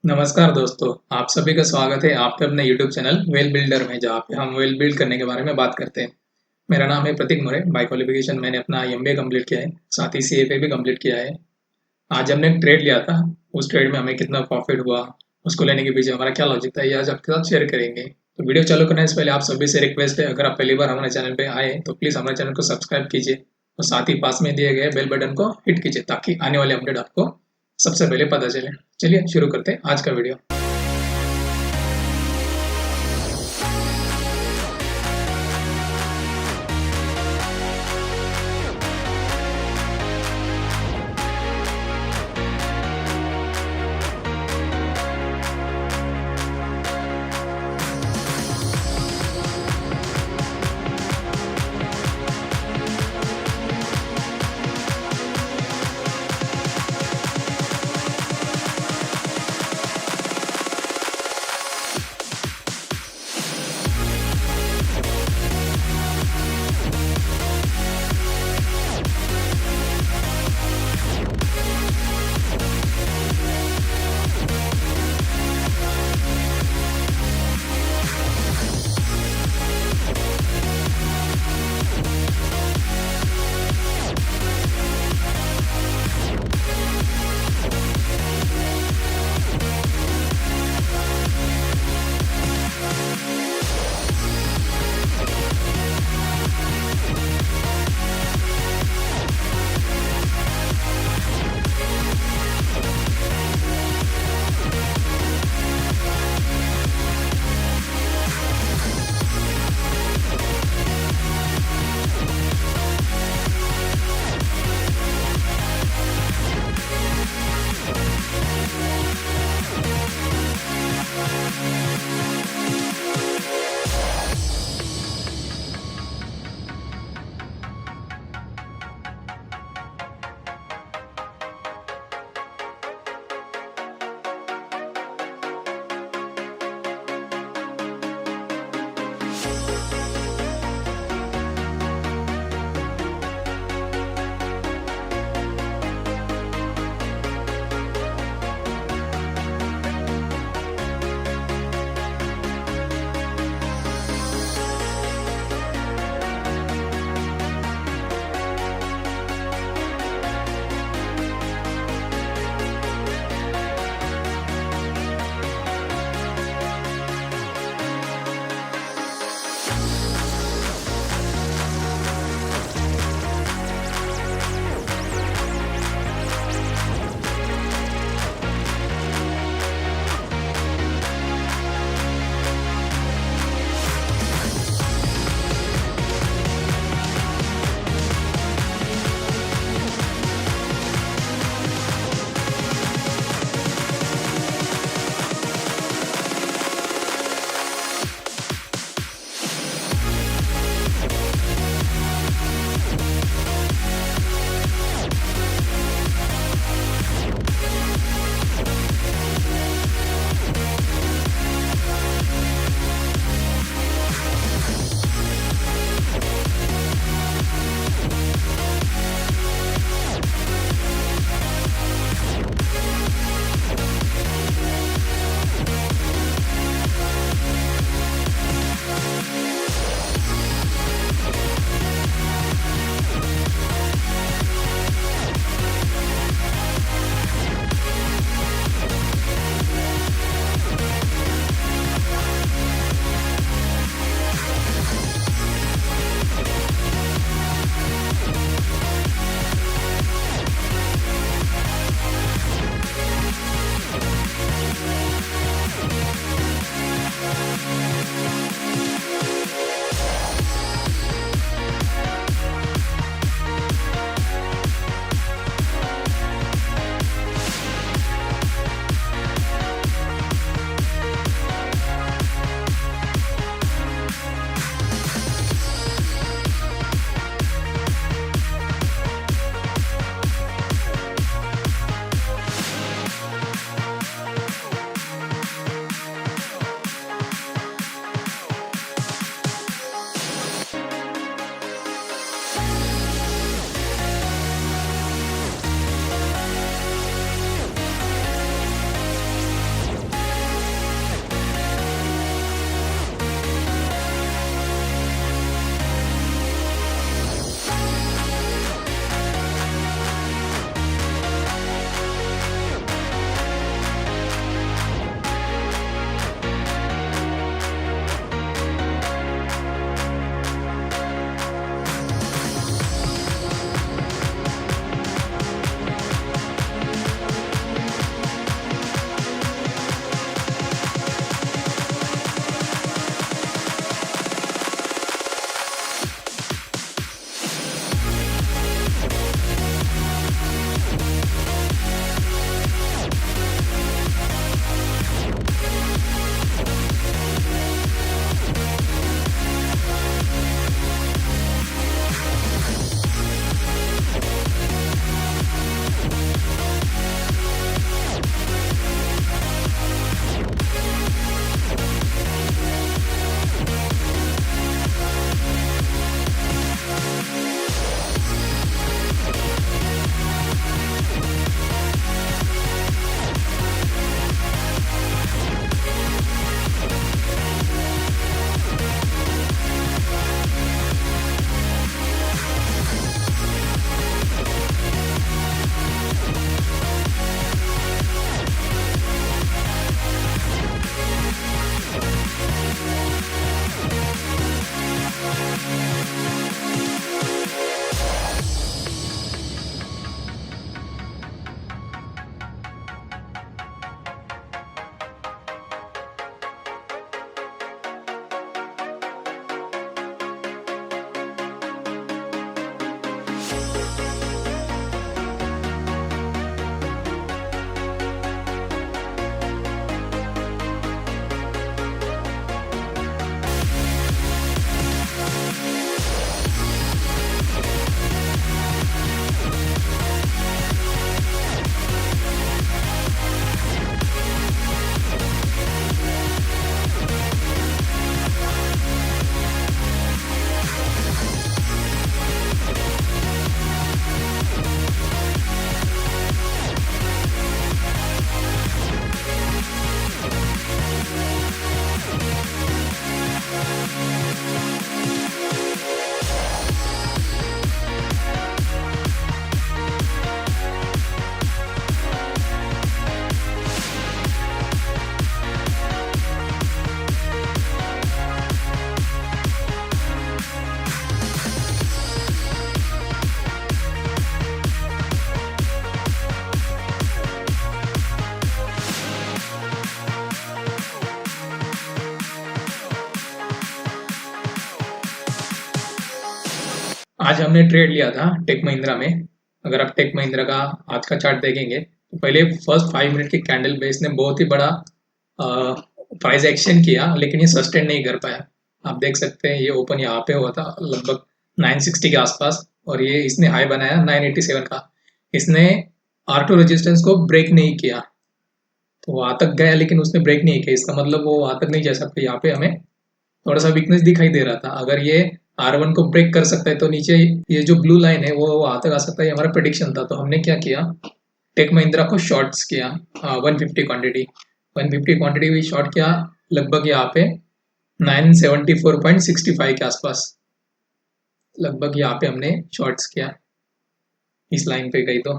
नमस्कार दोस्तों, आप सभी का स्वागत है आपके अपने यूट्यूब चैनल वेल बिल्डर में, जहाँ पे हम वेल बिल्ड करने के बारे में बात करते हैं। मेरा नाम है प्रतीक मोरे। बाय क्वालिफिकेशन मैंने अपना एमबीए कंप्लीट किया है, साथ ही सीएफए भी कंप्लीट किया है। आज हमने एक ट्रेड लिया था। उस ट्रेड में हमें कितना प्रॉफिट हुआ, उसको लेने के पीछे हमारा क्या लॉजिक था, ये आज आपके साथ शेयर करेंगे। तो वीडियो चालू करने से पहले आप सभी से रिक्वेस्ट है, अगर आप पहली बार हमारे चैनल पे आए तो प्लीज़ हमारे चैनल को सब्सक्राइब कीजिए और साथ ही पास में दिए गए बेल बटन को हिट कीजिए, ताकि आने वाले अपडेट आपको सबसे पहले पता चले। चलिए शुरू करते हैं आज का वीडियो। आज हमने ट्रेड लिया था टेक महिंद्रा में। अगर आप टेक महिंद्रा का आज का चार्ट देखेंगे तो पहले फर्स्ट 5 मिनट की कैंडल पे इसने बहुत ही बड़ा प्राइस एक्शन किया, लेकिन ये सस्टेन नहीं कर पाया। आप देख सकते हैं ये ओपन यहाँ पे हुआ था लगभग 960 के आसपास, और ये इसने हाई बनाया 987 का। इसने R2 रेजिस्टेंस को ब्रेक नहीं किया, तो वहां तक गया लेकिन उसने ब्रेक नहीं किया। इसका मतलब वो वहां तक नहीं जा सकता। यहाँ पे हमें थोड़ा सा वीकनेस दिखाई दे रहा था। अगर ये R1 को ब्रेक कर सकता है तो नीचे ये जो ब्लू लाइन है वो वहां तक आ सकता है। ये हमारा प्रेडिक्शन था। तो हमने क्या किया, टेक महिंद्रा को शॉर्ट्स किया 150 क्वांटिटी। 150 क्वांटिटी भी शॉर्ट किया लगभग यहाँ पे 974.65 के आसपास। लगभग यहाँ पे हमने शॉर्ट्स किया, इस लाइन पे गई तो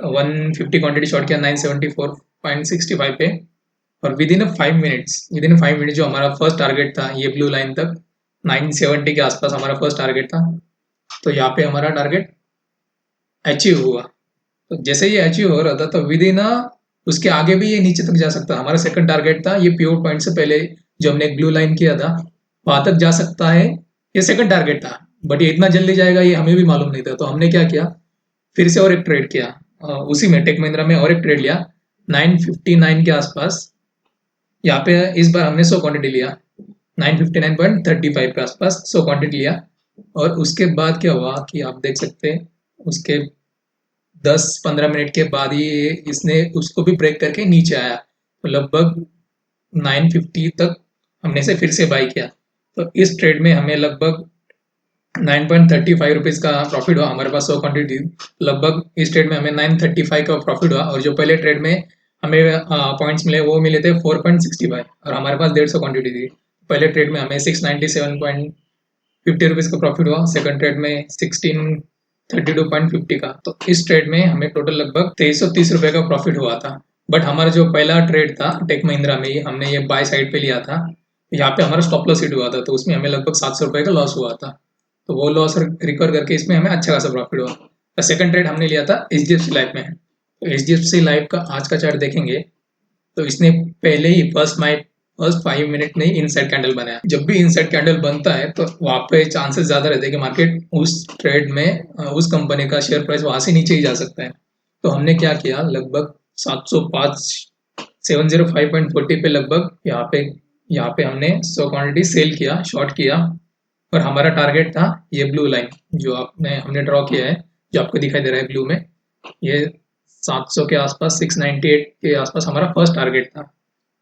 150 क्वांटिटी शॉर्ट किया 974.65 पे। और विद इन 5 मिनट्स जो हमारा फर्स्ट टारगेट था ये ब्लू लाइन तक 970 के आसपास हमारा फर्स्ट टारगेट था। तो यहाँ पे हमारा टारगेट अचीव हुआ। तो जैसे ये अचीव हो रहा था तो विद इन उसके आगे भी ये नीचे तक जा सकता। हमारा सेकंड टारगेट था ये प्योर पॉइंट से पहले जो हमने एक ब्लू लाइन किया था वहां तक जा सकता है। ये सेकंड टारगेट था, बट ये इतना जल्दी जाएगा ये हमें भी मालूम नहीं था। तो हमने क्या किया, फिर से और एक ट्रेड किया उसी में टेक महिंद्रा में और एक ट्रेड लिया 959 के आसपास। यहाँ पे इस बार हमने 100 क्वांटिटी लिया 959.35 के आसपास 100 क्वांटिटी लिया। और उसके बाद क्या हुआ कि आप देख सकते हैं उसके 10-15 मिनट के बाद ही इसने उसको भी ब्रेक करके नीचे आया। तो लगभग 950 तक हमने से फिर से बाई किया। तो इस ट्रेड में हमें लगभग 9.35 रुपीज़ का प्रॉफिट हुआ। हमारे पास 100 क्वांटिटी, लगभग इस ट्रेड में हमें 935 का प्रॉफिट हुआ। और जो पहले ट्रेड में हमें पॉइंट्स मिले वो मिले थे 4.65, और हमारे पास 150 क्वांटिटी थी। पहले ट्रेड में हमें 697.50 रुपीज़ का प्रॉफिट हुआ, सेकंड ट्रेड में 1632.50 का। तो इस ट्रेड में हमें टोटल लगभग 2330 रुपये का प्रॉफिट हुआ था। बट हमारा जो पहला ट्रेड था टेक महिंद्रा में हमने ये बाय साइड पे लिया था, यहाँ पे हमारा स्टॉप लॉस हिट हुआ था। तो उसमें हमें लगभग 700 रुपये का लॉस हुआ था। तो वो लॉस रिकवर करके इसमें हमें अच्छा खासा प्रॉफिट हुआ। तो सेकंड ट्रेड हमने लिया था HDFC लाइफ में। तो HDFC लाइफ का आज का चार्ट देखेंगे तो इसने पहले ही फर्स्ट 5 मिनट में ही इनसाइड कैंडल बनाया। जब भी इनसाइड कैंडल बनता है तो वहां पे चांसेस ज्यादा रहते हैं कि मार्केट उस ट्रेड में उस कंपनी का शेयर प्राइस वहां से नीचे ही जा सकता है। तो हमने क्या किया, लगभग 705 705.40 पे लगभग यहाँ पे हमने 100 क्वांटिटी सेल किया, शॉर्ट किया। और हमारा टारगेट था ये ब्लू लाइन जो हमने ड्रॉ किया है, जो आपको दिखाई दे रहा है ब्लू में, ये 700 के आसपास 698 के आसपास हमारा फर्स्ट टारगेट था।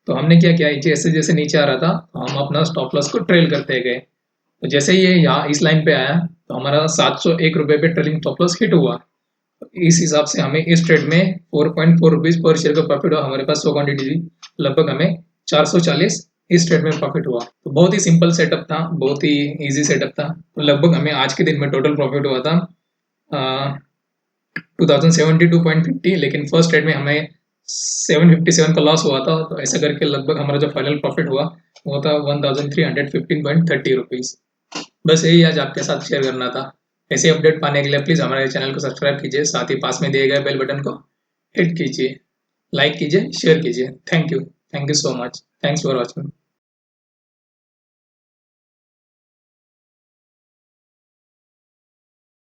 तो हमने क्या किया, जैसे जैसे नीचे आ रहा था तो हम अपना स्टॉप लॉस को ट्रेल करते गए। तो जैसे ये यहाँ इस लाइन पे आया तो हमारा 701 रुपये पे ट्रेलिंग स्टॉप लॉस हिट हुआ। तो इस हिसाब से हमें इस ट्रेड में 4.4 रुपीज पर शेयर का प्रॉफिट हुआ। हमारे पास 100 क्वांटिटी थी, लगभग हमें 440 इस ट्रेड में प्रॉफिट हुआ। तो बहुत ही सिंपल सेटअप था, बहुत ही इजी सेटअप था। तो लगभग हमें आज के दिन में टोटल प्रॉफिट हुआ था 2072.50, लेकिन फर्स्ट ट्रेड में हमें 757 का लॉस हुआ था। तो ऐसा करके लगभग हमारा जो फाइनल प्रॉफिट हुआ वो था 1315.30 रुपीज। बस यही आज आपके साथ शेयर करना था। ऐसे अपडेट पाने के लिए प्लीज़ हमारे चैनल को सब्सक्राइब कीजिए, साथ ही पास में दिए गए बेल बटन को हिट कीजिए, लाइक कीजिए, शेयर कीजिए। Thank you so much. Thanks for watching.